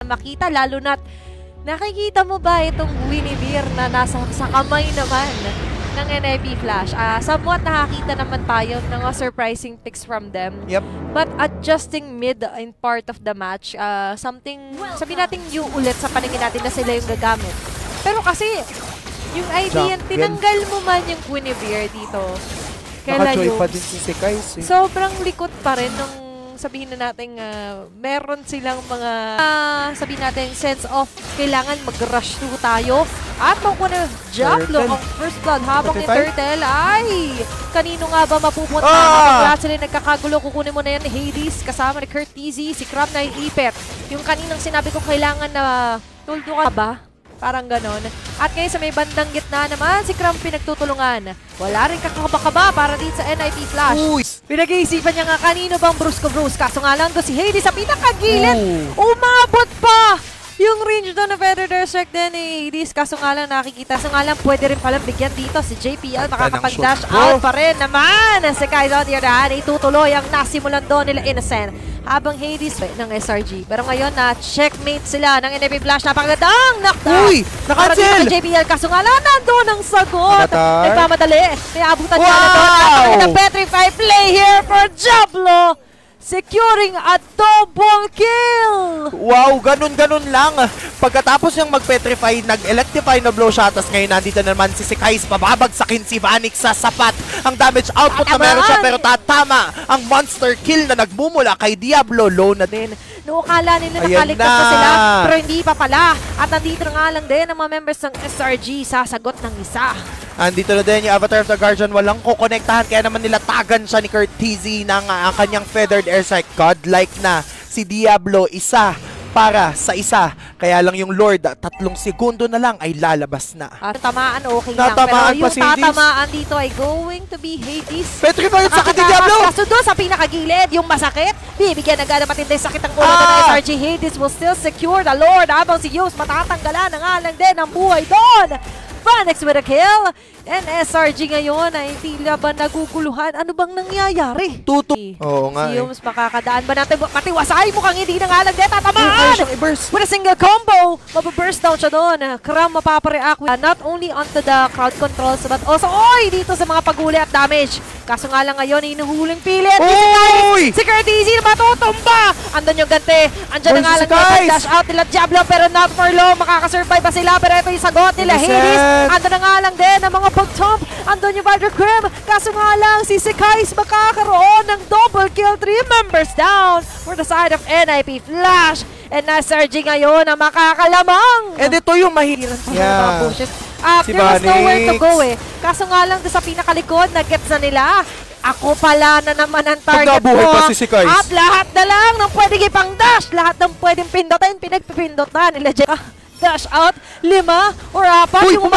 makita, lalo na't nakikita mo ba itong Winnie na nasa sa kamay naman ng NIP Flash? Somewhat nakakita naman tayo ng surprising picks from them. Yep. But adjusting mid in part of the match, something, sabi natin yung ulit sa paningin natin na sila yung gagamit. Pero kasi, yung idea, tinanggal mo man yung Guinevere dito. Naka-joy pa din si Sekais. Sobrang likot pa rin nung sabihin na natin, meron silang mga, sabihin natin, sense of kailangan mag-rush through tayo. At makuha Diablo ang first blood habang yung Turtle ay kanino nga ba mapupunta? Kapag sila nagkakagulo, kukunin mo na yan ni Hades kasama ni Kurt TZ, si Cram na iipit. Yung kaninang sinabi ko kailangan na tuldo ka ba? Parang ganon. At ngayon sa may bandang gitna naman, si Cram pinagtutulungan. Wala rin kakabaka-kaba para dito sa NIP Flash. Pinag-iisipan niya nga kanino bang Brusco. Kaso nga lang doon si Hades sa pinakagilid. Umabot pa yung range doon na Feather Berserk din ni Hades. Kaso nga lang nakikita. Kaso nga lang pwede rin palang bigyan dito si JPL. Makakapag-dash out pa rin naman. Si Kaizo Diardan itutuloy ang nasimulan doon nila Innocent. Habang Hades ng SRG. Pero ngayon na checkmate sila ng NIP Flash. Napakagandang knockdown. Uy! Nakancel! JPL. Kaso nga lang nandun ang sagot. Nagpamadali. May abutan niya na doon. Napakagandang Petrify play here for Diablo. Securing a double kill! Wow, ganun-ganun lang. Pagkatapos niyang mag-petrify, nag-electrify na blow shot. Tapos ngayon nandito naman si Sekais, pababagsakin si Vanik sa sapat. Ang damage output na meron siya pero tatama ang monster kill na nagmumula kay Diablo. Low na din. Noong akala nila nakaligtas na sila, pero hindi pa pala. At nandito na nga lang din ang mga members ng SRG sasagot ng isa. Andito na din yung Avatar of the Guardian, walang kukonektahan kaya naman nila tagan siya ni Kurt TZ ng kanyang Feathered Airstrike. Godlike na si Diablo, isa para sa isa. Kaya lang yung Lord, 3 segundo na lang ay lalabas na. At tamaan okay lang, Natamaan pero yung tatamaan dito ay going to be Hades. Petrified sakit ni Diablo! Kaso doon sa pinakagilid, yung masakit, bibigyan agad ng matinding sakit ang ulo ng SRG. Hades will still secure the Lord habang si Yus matatanggalan ng alang din ang buhay doon. Vanex with a kill. And SRG ngayon ay tila ba naguguluhan? Ano bang nangyayari? Oo nga si Yums, makakadaan ba natin? Matiwasay mukhang hindi na nga lang din tatamaan! With a single combo, mababurst down siya doon. Cram mapapareact with not only onto the crowd controls but also dito sa mga paghuli at damage. Kaso nga lang ngayon, inuhuling pilit. Si Kurt TZ na matutumba! Andun yung gante. Andyan na nga lang yung dash out nila Diablo pero not for long. Makakasurvive ba sila? Pero ito yung sagot nila Hades. Andun na nga lang din ang mga pag-tomp. Andun yung Vider Crim. Kaso nga lang, si Sekais makakaroon ng double kill. 3 members down for the side of NIP Flash. And SRG ngayon na makakalamang. And ito yung mahirap. There was nowhere to go Kaso nga lang sa pinakalikod, na-gets na nila. Ako pala na naman ang target ko. Pa si Sekais. At lahat na lang ng pwedeng ipang-dash. Lahat ng pwedeng pindutin, pinagpipindutan nila dash out, 5 or 4. Yung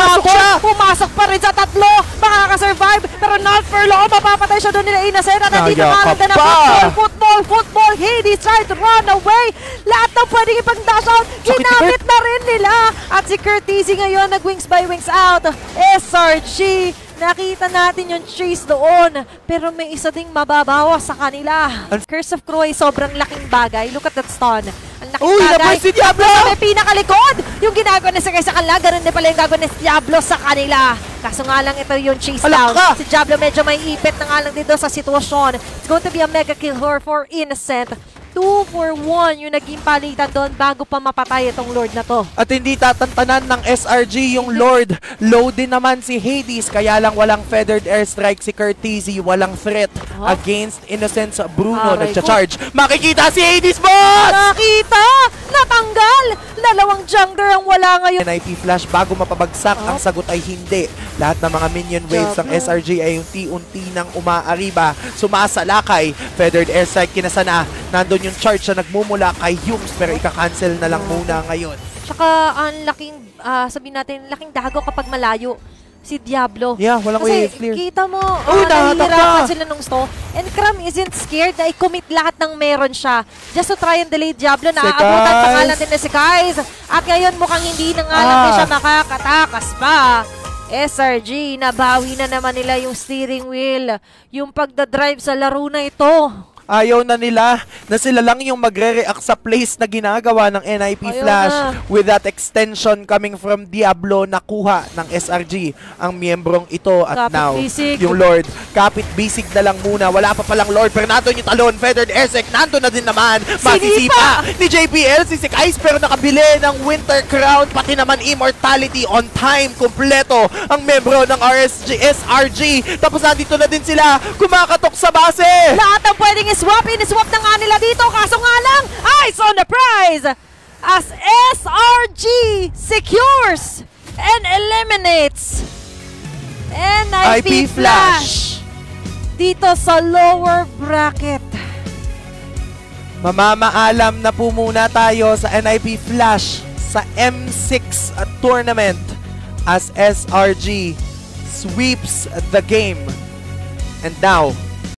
pumasok pa rin sa 3. Makakasurvive, pero not for long. Mapapatay siya doon nila Innocent. At nandito nga lang na football. Hades tried to run away. Lahat ng pwedeng ipang dash out, ginamit na rin nila. At si Kurt TZ ngayon, nag-wings by wings out. SRG, nakita natin yung chase doon, pero may isa ding mababawas sa kanila. Curse of Croy, sobrang laking bagay. Look at that stun. Ang laking bagay. Si Diablo! Sa may pinakalikod! Yung ginagawa na sa kanila, ganun din pala yung gagawin ni Diablo sa kanila. Kaso nga lang ito yung chase down. Si Diablo medyo may ipit na nga lang dito sa sitwasyon. It's going to be a mega kill for Innocent. 2 for 1 yung naging palitan doon bago pa mapatay itong Lord na to. At hindi tatantanan ng SRG yung Lord. Low din naman si Hades, kaya lang walang Feathered Airstrike si Kurt TZ. Walang threat against Innocence Bruno. Nagcha-charge. Makikita si Hades, boss! Nakita! Natanggal! 2 jungler ang wala ngayon. NIP Flash, bago mapabagsak, ang sagot ay hindi. Lahat ng mga minion waves ng SRG ay unti-unti nang umaariba. Sumasalakay. Feathered Airstrike kinasana. Nandun yung charge na nagmumula kay Yums pero ika-cancel na lang muna ngayon. Tsaka ang laking, sabihin natin, laking dago kapag malayo si Diablo. Yeah, walang wave clear. Kasi kita mo, nahihirapan sila nung sto. And Cram isn't scared na i-commit lahat ng meron siya. Just to try and delay Diablo na aabutan pangalan din na si Sekais. At ngayon mukhang hindi na nga lang din siya makakatakas pa. SRG, nabawi na naman nila yung steering wheel. Yung pagdadrive sa laro na ito. Ayaw na nila na sila lang yung magre-react sa plays na ginagawa ng NIP Ayaw Flash. na. With that extension coming from Diablo, nakuha ng SRG ang miyembrong ito. At Kapit now, bisig. yung Lord, kapit bisig na lang muna. Wala pa palang Lord, pero nandun yung talon. Feathered Airseck, nandun na din naman. Masisipa ni JPL, si Ice, pero nakabili ng Winter Crown, pati naman Immortality on time. Kompleto ang membro ng SRG. Tapos nandito na din sila, kumakatok sa base. Lahat ang pwedeng iswap, iniswap na nga nila dito. Kaso nga lang, eyes on the prize! As SRG secures and eliminates NIP Flash dito sa lower bracket. Mamamaalam na po muna tayo sa NIP Flash sa M6 tournament as SRG sweeps the game. And now,